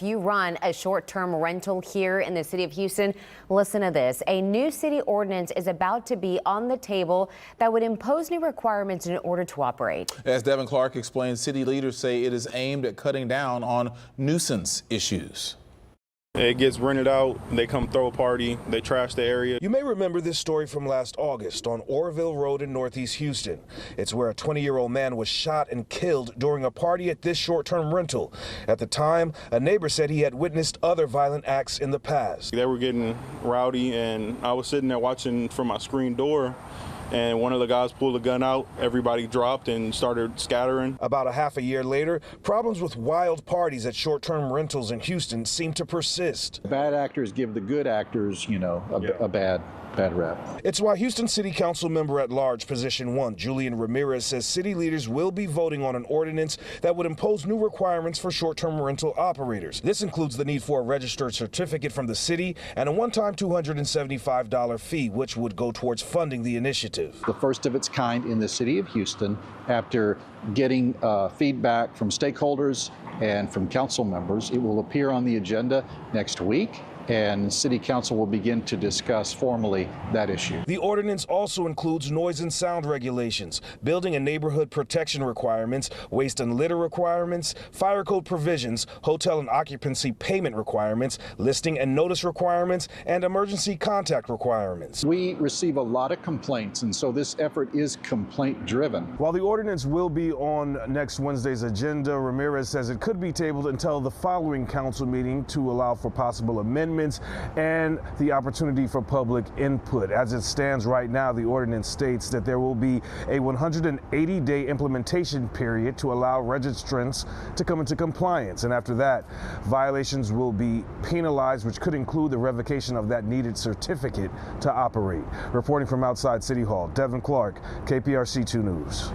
If you run a short-term rental here in the city of Houston, listen to this. A new city ordinance is about to be on the table that would impose new requirements in order to operate. As Devin Clark explained, city leaders say it is aimed at cutting down on nuisance issues. It gets rented out, they come throw a party, they trash the area. You may remember this story from last August on Orville Road in Northeast Houston. It's where a 20-year-old man was shot and killed during a party at this short-term rental. At the time, a neighbor said he had witnessed other violent acts in the past. They were getting rowdy, and I was sitting there watching from my screen door, and one of the guys pulled a gun out. Everybody dropped and started scattering. About a half a year later, problems with wild parties at short-term rentals in Houston seem to persist. Bad actors give the good actors, a bad rap. It's why Houston City Council member at large, Position 1, Julian Ramirez, says city leaders will be voting on an ordinance that would impose new requirements for short-term rental operators. This includes the need for a registered certificate from the city and a one-time $275 fee, which would go towards funding the initiative. The first of its kind in the city of Houston, after getting feedback from stakeholders and from council members. It will appear on the agenda next week, and City Council will begin to discuss formally that issue. The ordinance also includes noise and sound regulations, building and neighborhood protection requirements, waste and litter requirements, fire code provisions, hotel and occupancy payment requirements, listing and notice requirements, and emergency contact requirements. We receive a lot of complaints, and so this effort is complaint-driven. While the ordinance will be on next Wednesday's agenda, Ramirez says it could be tabled until the following council meeting to allow for possible amendments and the opportunity for public input. As it stands right now, the ordinance states that there will be a 180-day implementation period to allow registrants to come into compliance. And after that, violations will be penalized, which could include the revocation of that needed certificate to operate. Reporting from outside City Hall, Devin Clark, KPRC 2 News.